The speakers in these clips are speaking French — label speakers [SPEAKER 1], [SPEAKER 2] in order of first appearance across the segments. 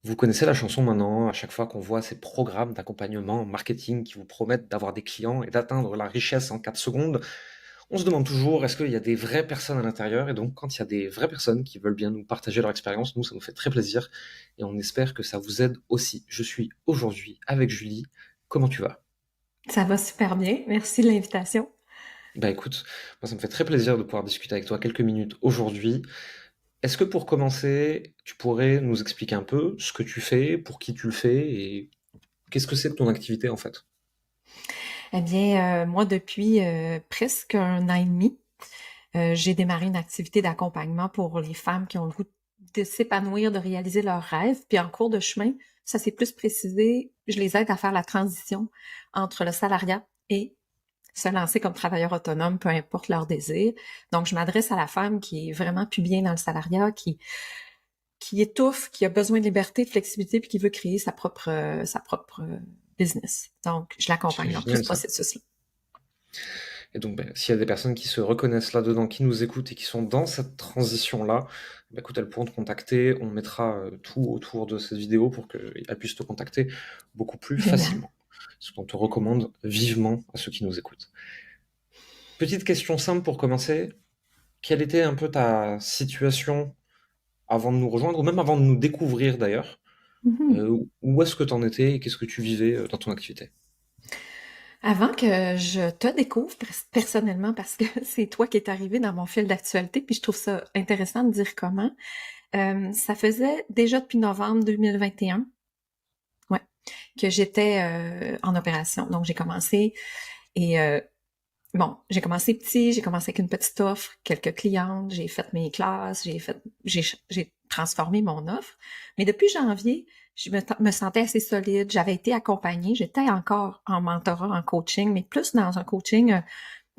[SPEAKER 1] Vous connaissez la chanson maintenant, à chaque fois qu'on voit ces programmes d'accompagnement marketing qui vous promettent d'avoir des clients et d'atteindre la richesse en 4 secondes, on se demande toujours est-ce qu'il y a des vraies personnes à l'intérieur? Et donc, quand il y a des vraies personnes qui veulent bien nous partager leur expérience, nous, ça nous fait très plaisir et on espère que ça vous aide aussi. Je suis aujourd'hui avec Julie. Comment tu vas?
[SPEAKER 2] Ça va super bien. Merci de l'invitation.
[SPEAKER 1] Bah écoute, moi ça me fait très plaisir de pouvoir discuter avec toi quelques minutes aujourd'hui. Est-ce que pour commencer, tu pourrais nous expliquer un peu ce que tu fais, pour qui tu le fais et qu'est-ce que c'est que ton activité en fait?
[SPEAKER 2] Eh bien, moi, depuis presque un an et demi, j'ai démarré une activité d'accompagnement pour les femmes qui ont le goût de s'épanouir, de réaliser leurs rêves. Puis en cours de chemin, ça s'est plus précisé, je les aide à faire la transition entre le salariat et se lancer comme travailleur autonome, peu importe leur désir. Donc, je m'adresse à la femme qui est vraiment plus bien dans le salariat, qui étouffe, qui a besoin de liberté, de flexibilité, puis qui veut créer sa propre business. Donc, je
[SPEAKER 1] C'est
[SPEAKER 2] l'accompagne dans tout ce
[SPEAKER 1] génial ça.
[SPEAKER 2] processus-là.
[SPEAKER 1] Et donc, ben, s'il y a des personnes qui se reconnaissent là-dedans, qui nous écoutent et qui sont dans cette transition-là, ben, écoute, elles pourront te contacter. On mettra tout autour de cette vidéo pour qu'elles puissent te contacter beaucoup plus
[SPEAKER 2] Génial.
[SPEAKER 1] facilement. Ce qu'on te recommande vivement à ceux qui nous écoutent. Petite question simple pour commencer. Quelle était un peu ta situation avant de nous rejoindre, ou même avant de nous découvrir d'ailleurs?
[SPEAKER 2] Mhm.
[SPEAKER 1] Où est-ce que tu en étais et qu'est-ce que tu vivais dans ton activité?
[SPEAKER 2] Avant que je te découvre personnellement, parce que c'est toi qui es arrivé dans mon fil d'actualité, puis je trouve ça intéressant de dire comment. Ça faisait déjà depuis novembre 2021, ouais, que j'étais en opération. Donc j'ai commencé et bon, j'ai commencé petit, j'ai commencé avec une petite offre, quelques clientes, j'ai fait mes classes, j'ai transformé mon offre. Mais depuis janvier, je me sentais assez solide. J'avais été accompagnée, j'étais encore en mentorat, en coaching, mais plus dans un coaching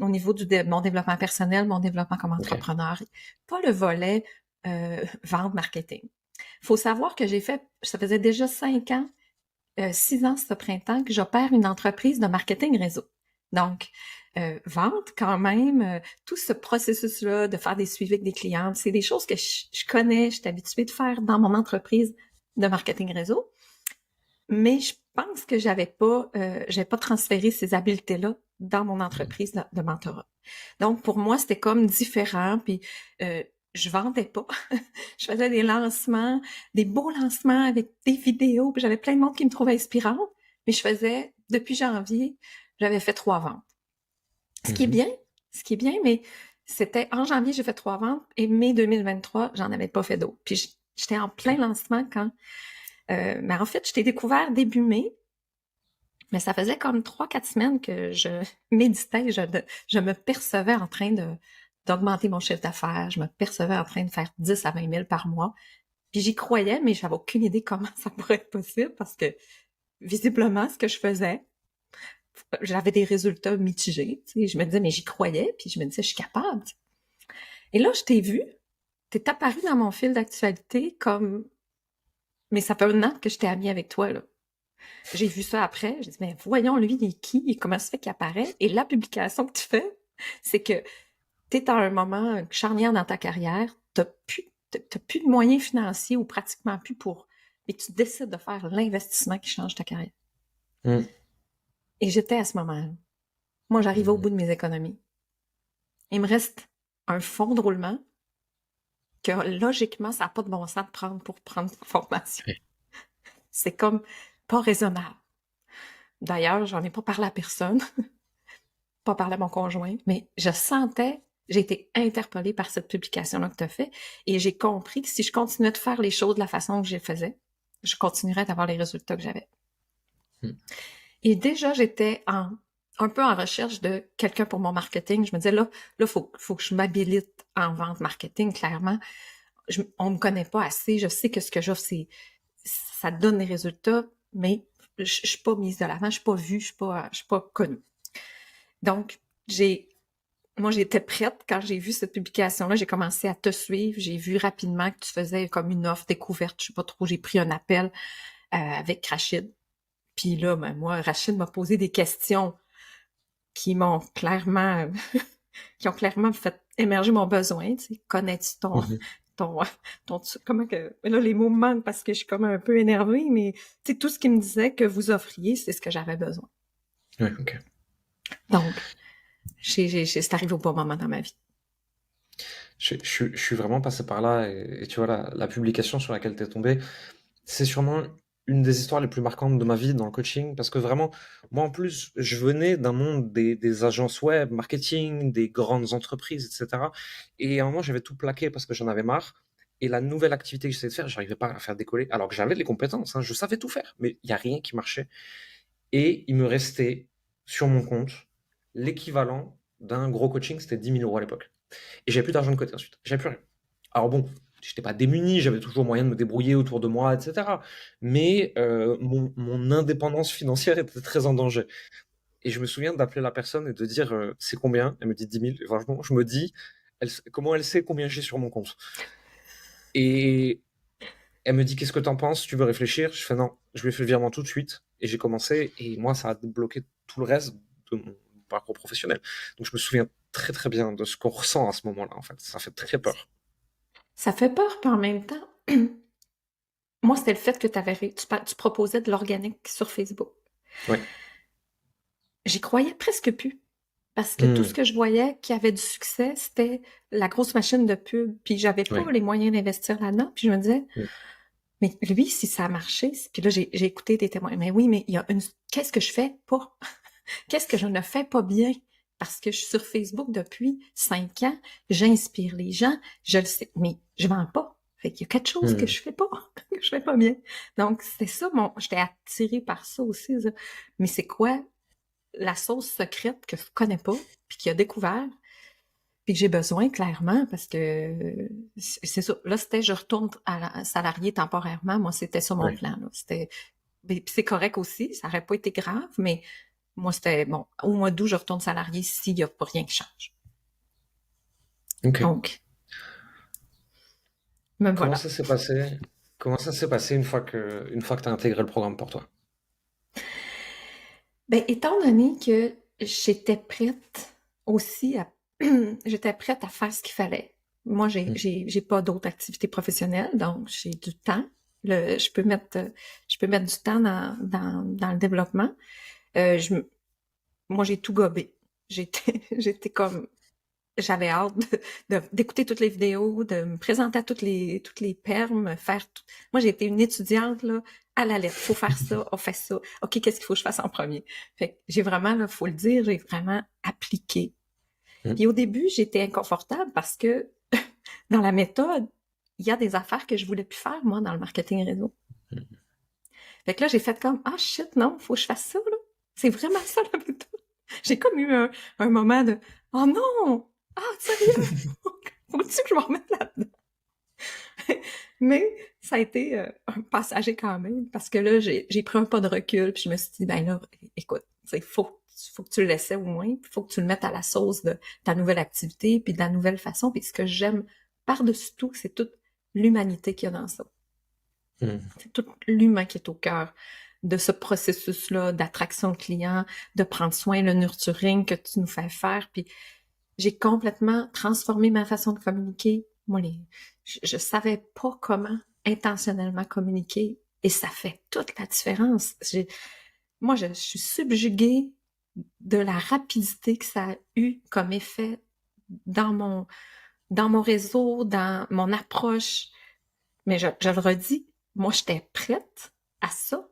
[SPEAKER 2] au niveau mon développement personnel, mon développement comme
[SPEAKER 1] Ok.
[SPEAKER 2] entrepreneur. Pas le volet vente marketing. Faut savoir que ça faisait déjà 5 ans, 6 ans ce printemps que j'opère une entreprise de marketing réseau. Donc, vente quand même, tout ce processus-là de faire des suivis avec des clientes, c'est des choses que je connais, je suis habituée de faire dans mon entreprise de marketing réseau, mais je pense que j'avais pas transféré ces habiletés-là dans mon entreprise de mentorat. Donc, pour moi, c'était comme différent, puis je vendais pas. Je faisais des lancements, des beaux lancements avec des vidéos, puis j'avais plein de monde qui me trouvait inspirante, mais depuis janvier, j'avais fait 3 ventes. Ce qui est
[SPEAKER 1] Mhm.
[SPEAKER 2] bien, ce qui est bien, mais c'était en janvier, j'ai fait 3 ventes, et mai 2023, j'en avais pas fait d'autres. Puis j'étais en plein
[SPEAKER 1] Ok.
[SPEAKER 2] lancement quand, mais en fait, je t'ai découvert début mai, mais ça faisait comme 3, 4 semaines que je méditais, je me percevais en train d'augmenter mon chiffre d'affaires, je me percevais en train de faire 10 à 20 000 par mois. Puis j'y croyais, mais j'avais aucune idée comment ça pourrait être possible parce que visiblement, ce que je faisais, j'avais des résultats mitigés. Tu sais, je me disais, mais j'y croyais, puis je me disais, je suis capable. Et là, je t'ai vu, t'es apparu dans mon fil d'actualité comme, mais ça fait un an que j'étais amie avec toi, là. J'ai vu ça après, j'ai dit, mais voyons, lui, il est qui? Et comment ça fait qu'il apparaît? Et la publication que tu fais, c'est que t'es à un moment charnière dans ta carrière, t'as plus de moyens financiers ou pratiquement plus mais tu décides de faire l'investissement qui change ta carrière.
[SPEAKER 1] Mhm.
[SPEAKER 2] Et j'étais à ce moment-là. Moi, j'arrivais au
[SPEAKER 1] Mhm.
[SPEAKER 2] bout de mes économies. Il me reste un fonds de roulement que logiquement, ça n'a pas de bon sens de prendre pour prendre une formation.
[SPEAKER 1] Ouais.
[SPEAKER 2] C'est comme pas raisonnable. D'ailleurs, j'en ai pas parlé à personne, pas parlé à mon conjoint, mais j'ai été interpellée par cette publication-là que tu as fait et j'ai compris que si je continuais de faire les choses de la façon que je les faisais, je continuerais d'avoir les résultats que j'avais.
[SPEAKER 1] Mhm.
[SPEAKER 2] Et déjà, un peu en recherche de quelqu'un pour mon marketing. Je me disais, faut que je m'habilite en vente marketing, clairement. On me connaît pas assez. Je sais que ce que j'offre, ça donne des résultats, mais je suis pas mise de l'avant, je suis pas vue, je suis pas connue. Donc, moi, j'étais prête quand j'ai vu cette publication-là. J'ai commencé à te suivre. J'ai vu rapidement que tu faisais comme une offre découverte. Je sais pas trop. J'ai pris un appel avec Rachid. Puis là, ben, moi, Rachid m'a posé des questions qui m'ont clairement, qui ont clairement fait émerger mon besoin. Tu sais, connais-tu
[SPEAKER 1] Mhm.
[SPEAKER 2] ton, comment que, là, les mots me manquent parce que je suis comme un peu énervée, mais tu sais, tout ce qu'il me disait que vous offriez, c'est ce que j'avais besoin.
[SPEAKER 1] Ouais, ok.
[SPEAKER 2] Donc, c'est arrivé au bon moment dans ma vie.
[SPEAKER 1] Je suis vraiment passé par là et tu vois, la publication sur laquelle tu es tombé, c'est sûrement une des histoires les plus marquantes de ma vie dans le coaching parce que vraiment, moi en plus, je venais d'un monde des agences web, marketing, des grandes entreprises, etc. Et à un moment, j'avais tout plaqué parce que j'en avais marre. Et la nouvelle activité que j'essayais de faire, j'arrivais pas à la faire décoller. Alors que j'avais les compétences, hein, je savais tout faire, mais il y a rien qui marchait. Et il me restait sur mon compte l'équivalent d'un gros coaching, c'était 10 000 € à l'époque. Et j'avais plus d'argent de côté ensuite. J'avais plus rien. Alors bon, j'étais pas démuni, j'avais toujours moyen de me débrouiller autour de moi, etc. Mais mon indépendance financière était très en danger. Et je me souviens d'appeler la personne et de dire c'est combien. Elle me dit 10 000. Et franchement, je me dis comment elle sait combien j'ai sur mon compte. Et elle me dit qu'est-ce que t'en penses? Tu veux réfléchir? Je fais non. Je lui ai fait le virement tout de suite. Et j'ai commencé. Et moi, ça a débloqué tout le reste de mon parcours professionnel. Donc je me souviens très très bien de ce qu'on ressent à ce moment-là. En fait, ça fait très peur.
[SPEAKER 2] Ça fait peur, puis en même temps, moi, c'était le fait que tu proposais de l'organique sur Facebook.
[SPEAKER 1] Ouais.
[SPEAKER 2] J'y croyais presque plus. Parce que tout ce
[SPEAKER 1] Hmm.
[SPEAKER 2] que je voyais qui avait du succès, c'était la grosse machine de pub. Puis j'avais pas
[SPEAKER 1] Ouais.
[SPEAKER 2] les moyens d'investir là-dedans. Puis je me disais,
[SPEAKER 1] Hmm.
[SPEAKER 2] mais lui, si ça a marché, puis là, j'ai écouté des témoins. Mais oui, mais il y a qu'est-ce que je fais pas? Qu'est-ce que je ne fais pas bien? Parce que je suis sur Facebook depuis 5 ans, j'inspire les gens, je le sais, mais je vends pas. Fait qu'il y a quelque chose que
[SPEAKER 1] Hmm.
[SPEAKER 2] je fais pas, que je fais pas bien. Donc, c'est ça, j'étais attirée par ça aussi, ça. Mais c'est quoi la sauce secrète que je connais pas, puis qu'il a découvert, puis que j'ai besoin, clairement, parce que c'est ça. Là, c'était je retourne à la salarié temporairement. Moi, c'était ça mon
[SPEAKER 1] Ouais.
[SPEAKER 2] plan, là. Puis c'est correct aussi, ça aurait pas été grave, mais moi, c'était bon, au mois d'août, je retourne salarié s'il n'y a pas rien qui change.
[SPEAKER 1] Ok.
[SPEAKER 2] Donc, me
[SPEAKER 1] Comment
[SPEAKER 2] voilà.
[SPEAKER 1] ça s'est passé? Comment ça s'est passé une fois que tu as intégré le programme pour toi?
[SPEAKER 2] Ben, étant donné que j'étais prête aussi à j'étais prête à faire ce qu'il fallait. Moi,
[SPEAKER 1] Hmm.
[SPEAKER 2] j'ai pas d'autres activités professionnelles, donc j'ai du temps. Je peux mettre du temps dans le développement. Euh, je, moi, j'ai tout gobé. J'étais comme j'avais hâte d'écouter toutes les vidéos, de me présenter à toutes les permes, faire tout. Moi, j'ai été une étudiante, là, à la lettre. Faut faire ça, on fait ça. OK, qu'est-ce qu'il faut que je fasse en premier? Fait que j'ai vraiment, là, faut le dire, j'ai vraiment appliqué.
[SPEAKER 1] Hmm.
[SPEAKER 2] Puis au début, j'étais inconfortable parce que dans la méthode, il y a des affaires que je voulais plus faire, moi, dans le marketing réseau. Fait que là, j'ai fait comme, ah shit, non, faut que je fasse ça, là. C'est vraiment ça, la méthode. J'ai comme eu un moment de, oh non! Ah, sérieux? Faut-tu que je me remette là-dedans? Mais ça a été un passager quand même, parce que là, j'ai pris un pas de recul, puis je me suis dit, ben là, écoute, faut que tu le laisses au moins, puis faut que tu le mettes à la sauce de ta nouvelle activité, puis de la nouvelle façon. Puis ce que j'aime par-dessus tout, c'est toute l'humanité qu'il y a dans ça.
[SPEAKER 1] Hmm.
[SPEAKER 2] C'est tout l'humain qui est au cœur de ce processus-là d'attraction client, de prendre soin, le nurturing que tu nous fais faire. Puis j'ai complètement transformé ma façon de communiquer. Moi, je savais pas comment intentionnellement communiquer et ça fait toute la différence. Moi, je suis subjuguée de la rapidité que ça a eu comme effet dans dans mon réseau, dans mon approche. Mais je le redis, moi, j'étais prête à ça.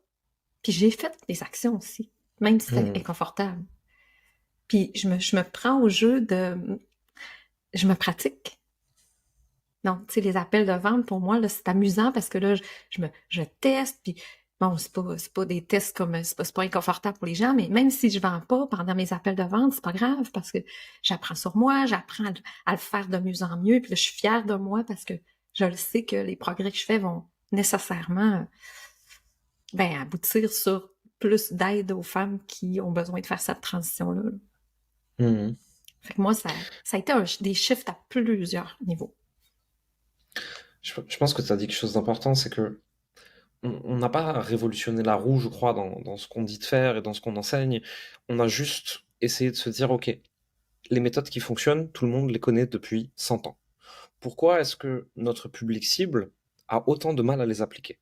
[SPEAKER 2] Puis j'ai fait des actions aussi, même si c'était
[SPEAKER 1] Hmm.
[SPEAKER 2] inconfortable. Puis je me prends au jeu je me pratique. Donc, tu sais, les appels de vente, pour moi, là, c'est amusant parce que là, je teste, puis bon, c'est pas des tests comme, c'est pas inconfortable pour les gens, mais même si je vends pas pendant mes appels de vente, c'est pas grave parce que j'apprends sur moi, j'apprends à le faire de mieux en mieux, puis là, je suis fière de moi parce que je le sais que les progrès que je fais vont nécessairement, ben, aboutir sur plus d'aide aux femmes qui ont besoin de faire cette transition-là.
[SPEAKER 1] Hmm.
[SPEAKER 2] Fait que moi, ça a été des shifts à plusieurs niveaux.
[SPEAKER 1] Je pense que tu as dit quelque chose d'important, c'est que on n'a pas révolutionné la roue, je crois, dans ce qu'on dit de faire et dans ce qu'on enseigne. On a juste essayé de se dire, OK, les méthodes qui fonctionnent, tout le monde les connaît depuis 100 ans. pourquoi est-ce que notre public cible a autant de mal à les appliquer?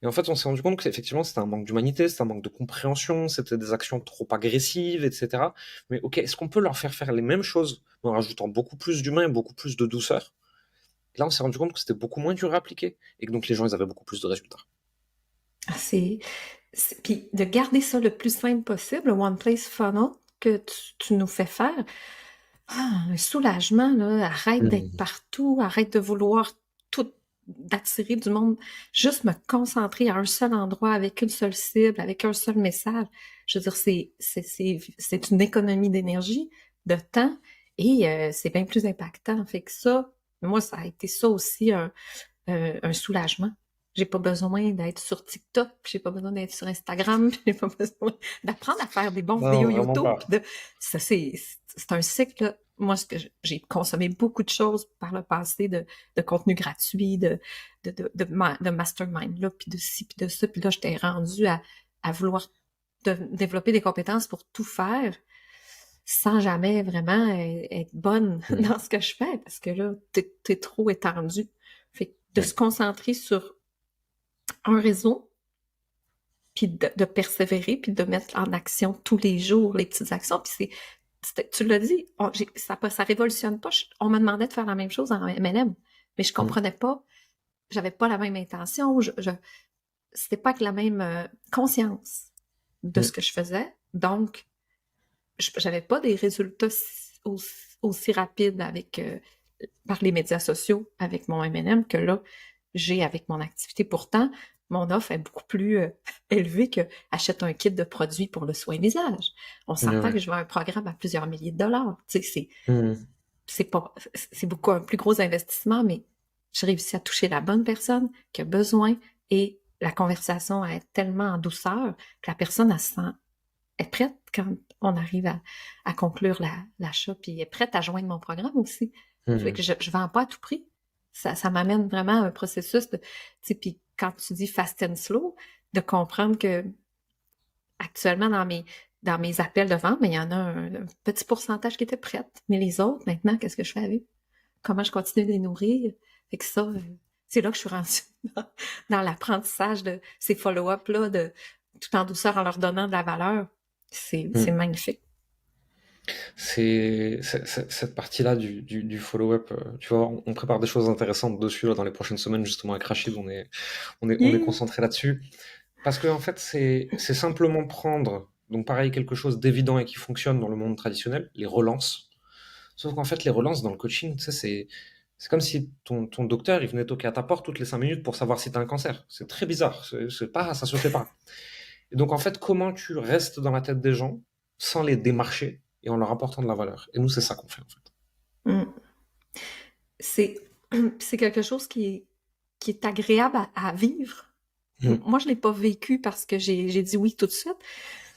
[SPEAKER 1] Et en fait, on s'est rendu compte qu'effectivement, c'était un manque d'humanité, c'était un manque de compréhension, c'était des actions trop agressives, etc. Mais ok, est-ce qu'on peut leur faire les mêmes choses en rajoutant beaucoup plus d'humain et beaucoup plus de douceur? Là, on s'est rendu compte que c'était beaucoup moins dur à appliquer et que donc les gens, ils avaient beaucoup plus de résultats.
[SPEAKER 2] Ah, puis de garder ça le plus simple possible, le One Place Funnel que tu nous fais faire, un soulagement, là. Arrête d'être
[SPEAKER 1] Mhm.
[SPEAKER 2] partout, arrête de vouloir tout, d'attirer du monde. Juste me concentrer à un seul endroit, avec une seule cible, avec un seul message. Je veux dire, c'est une économie d'énergie, de temps, et c'est bien plus impactant. Fait que ça, moi, ça a été ça aussi un soulagement. J'ai pas besoin d'être sur TikTok, j'ai pas besoin d'être sur Instagram, j'ai pas besoin d'apprendre à faire des bons
[SPEAKER 1] Non,
[SPEAKER 2] vidéos
[SPEAKER 1] vraiment
[SPEAKER 2] YouTube.
[SPEAKER 1] pas.
[SPEAKER 2] Ça, c'est un cycle. Là. Moi, j'ai consommé beaucoup de choses par le passé de contenu gratuit, de mastermind, là, puis de ci, puis de ça. Puis là, j'étais rendue à vouloir développer des compétences pour tout faire sans jamais vraiment être bonne
[SPEAKER 1] Mhm.
[SPEAKER 2] dans ce que je fais, parce que là, t'es trop étendu. Fait que de
[SPEAKER 1] Ouais.
[SPEAKER 2] se concentrer sur un réseau, puis de persévérer, puis de mettre en action tous les jours les petites actions. Puis tu l'as dit, ça révolutionne pas. On me demandait de faire la même chose en MLM, mais je
[SPEAKER 1] Mhm.
[SPEAKER 2] comprenais pas, j'avais pas la même intention, c'était pas avec la même conscience de ce
[SPEAKER 1] Mhm.
[SPEAKER 2] que je faisais. Donc, j'avais pas des résultats aussi rapides par les médias sociaux avec mon MLM que là, j'ai avec mon activité. Pourtant, mon offre est beaucoup plus élevée que achète un kit de produits pour le soin visage. On
[SPEAKER 1] Ouais,
[SPEAKER 2] s'entend
[SPEAKER 1] ouais.
[SPEAKER 2] que je vends un programme à plusieurs milliers de dollars. Tu sais,
[SPEAKER 1] Mhm.
[SPEAKER 2] c'est pas, c'est beaucoup un plus gros investissement, mais j'ai réussi à toucher la bonne personne qui a besoin et la conversation est tellement en douceur que la personne, elle se sent est prête quand on arrive à conclure l'achat, puis est prête à joindre mon programme aussi. Fait que
[SPEAKER 1] Mhm.
[SPEAKER 2] je vends pas à tout prix. Ça m'amène vraiment à un processus de, tu sais, puis quand tu dis fast and slow, de comprendre que actuellement dans mes appels de vente, mais il y en a un petit pourcentage qui était prête. Mais les autres, maintenant, qu'est-ce que je fais avec? Comment je continue de les nourrir? Fait que ça, c'est là que je suis rendue dans, dans l'apprentissage de ces follow-up-là, de tout en douceur en leur donnant de la valeur. C'est
[SPEAKER 1] Mhm.
[SPEAKER 2] magnifique.
[SPEAKER 1] Cette partie-là du follow-up, tu vois, on prépare des choses intéressantes dessus là, dans les prochaines semaines, justement avec Rachid, on est
[SPEAKER 2] Yeah.
[SPEAKER 1] concentré là-dessus. Parce que en fait, c'est simplement prendre, donc pareil, quelque chose d'évident et qui fonctionne dans le monde traditionnel, les relances. Sauf qu'en fait, les relances dans le coaching, tu sais, c'est comme si ton docteur, il venait toquer à ta porte toutes les 5 minutes pour savoir si tu as un cancer. C'est très bizarre. C'est pas, ça se fait pas. Et donc, en fait, comment tu restes dans la tête des gens sans les démarcher et en leur apportant de la valeur? Et nous, c'est ça qu'on fait, en fait.
[SPEAKER 2] Mm. C'est, c'est quelque chose qui est agréable à vivre.
[SPEAKER 1] Mm.
[SPEAKER 2] Moi, je l'ai pas vécu parce que j'ai dit oui tout de suite,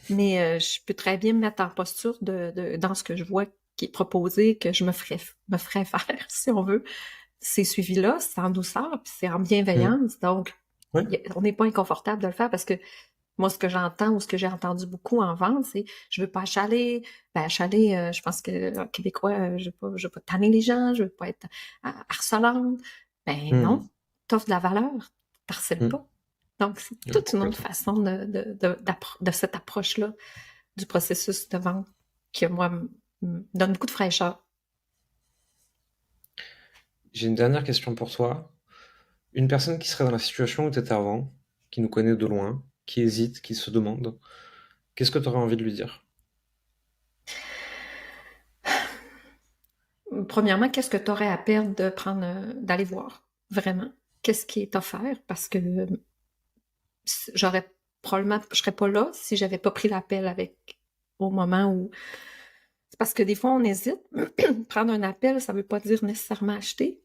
[SPEAKER 2] mais je peux très bien me mettre en posture dans ce que je vois qui est proposé, que je me ferais faire, si on veut. Ces suivis-là, c'est en douceur, puis c'est en
[SPEAKER 1] Mm.
[SPEAKER 2] bienveillance, donc
[SPEAKER 1] Ouais.
[SPEAKER 2] on n'est pas inconfortable de le faire parce que moi, ce que j'entends ou ce que j'ai entendu beaucoup en vente, c'est je veux pas achaler. Ben, achaler, je pense que en québécois, je veux pas tanner les gens, je veux pas être harcelante. Ben non,
[SPEAKER 1] Mm.
[SPEAKER 2] t'offres de la valeur, t'harcèles
[SPEAKER 1] Mm.
[SPEAKER 2] pas. Donc, c'est
[SPEAKER 1] Ouais,
[SPEAKER 2] toute une autre
[SPEAKER 1] complètement.
[SPEAKER 2] façon de cette approche-là du processus de vente qui, moi, me donne beaucoup de fraîcheur.
[SPEAKER 1] J'ai une dernière question pour toi. Une personne qui serait dans la situation où tu étais avant, qui nous connaît de loin, qui hésite, qui se demande, qu'est-ce que tu aurais envie de lui dire?
[SPEAKER 2] Premièrement, qu'est-ce que tu aurais à perdre d'aller voir? Vraiment. Qu'est-ce qui est offert? Parce que j'aurais probablement, je serais pas là si j'avais pas pris l'appel au moment où. C'est parce que des fois, on hésite. Prendre un appel, ça veut pas dire nécessairement acheter,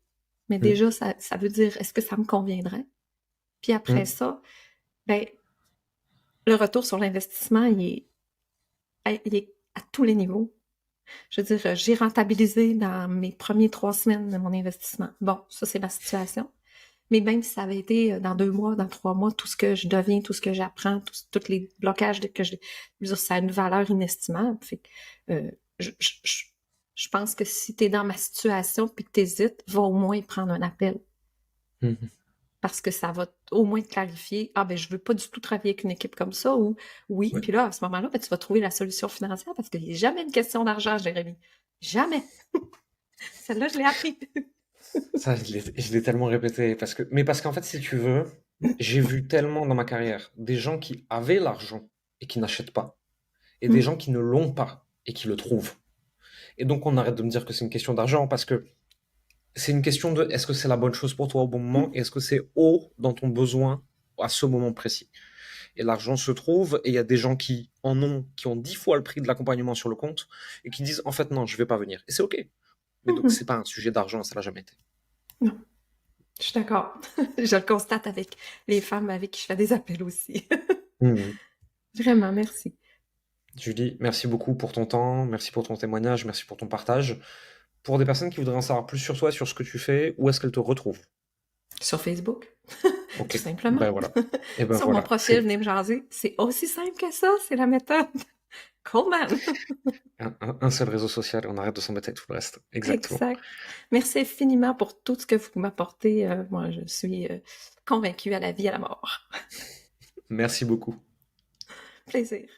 [SPEAKER 2] mais
[SPEAKER 1] Mm.
[SPEAKER 2] déjà, ça veut dire est-ce que ça me conviendrait? Puis après
[SPEAKER 1] Mm.
[SPEAKER 2] ça, ben, le retour sur l'investissement, il est à tous les niveaux. Je veux dire, j'ai rentabilisé dans mes premiers 3 semaines de mon investissement. Bon, ça, c'est ma situation. Mais même si ça avait été dans 2 mois, dans 3 mois, tout ce que je deviens, tout ce que j'apprends, tous les blocages que je veux dire, ça a une valeur inestimable. Fait que, je Je pense que si tu es dans ma situation puis que tu hésites, va au moins prendre un appel.
[SPEAKER 1] Mhm.
[SPEAKER 2] Parce que ça va au moins te clarifier, ah ben je veux pas du tout travailler avec une équipe comme ça, ou oui,
[SPEAKER 1] Oui.
[SPEAKER 2] puis là, à ce moment-là, ben, tu vas trouver la solution financière parce qu'il n'y a jamais une question d'argent, Jérémy. Jamais. Celle-là, je l'ai appris.
[SPEAKER 1] Ça, je l'ai tellement répété. Mais parce qu'en fait, si tu veux, j'ai vu tellement dans ma carrière des gens qui avaient l'argent et qui n'achètent pas, et des gens qui ne l'ont pas et qui le trouvent. Et donc, on arrête de me dire que c'est une question d'argent parce que c'est une question de est-ce que c'est la bonne chose pour toi au bon moment et est-ce que c'est haut dans ton besoin à ce moment précis. Et l'argent se trouve et il y a des gens qui en ont, qui ont 10 fois le prix de l'accompagnement sur le compte et qui disent en fait non, je vais pas venir. Et c'est ok. Mais donc, c'est pas un sujet d'argent, ça l'a jamais été.
[SPEAKER 2] Non, je suis d'accord. Je le constate avec les femmes avec qui je fais des appels aussi.
[SPEAKER 1] Mhm.
[SPEAKER 2] Vraiment, merci.
[SPEAKER 1] Julie, merci beaucoup pour ton temps, merci pour ton témoignage, merci pour ton partage. Pour des personnes qui voudraient en savoir plus sur toi, sur ce que tu fais, où est-ce qu'elles te retrouvent?
[SPEAKER 2] Sur Facebook,
[SPEAKER 1] Ok,
[SPEAKER 2] tout simplement.
[SPEAKER 1] ben voilà. Et ben
[SPEAKER 2] Sur mon
[SPEAKER 1] voilà,
[SPEAKER 2] profil,
[SPEAKER 1] c'est
[SPEAKER 2] venez me jaser. C'est aussi simple que ça, c'est la méthode. Coleman.
[SPEAKER 1] un seul réseau social et on arrête de s'embêter avec tout le reste. Exactement.
[SPEAKER 2] Exact. Merci infiniment pour tout ce que vous m'apportez. Moi, je suis convaincue à la vie, à la mort.
[SPEAKER 1] Merci beaucoup.
[SPEAKER 2] Plaisir.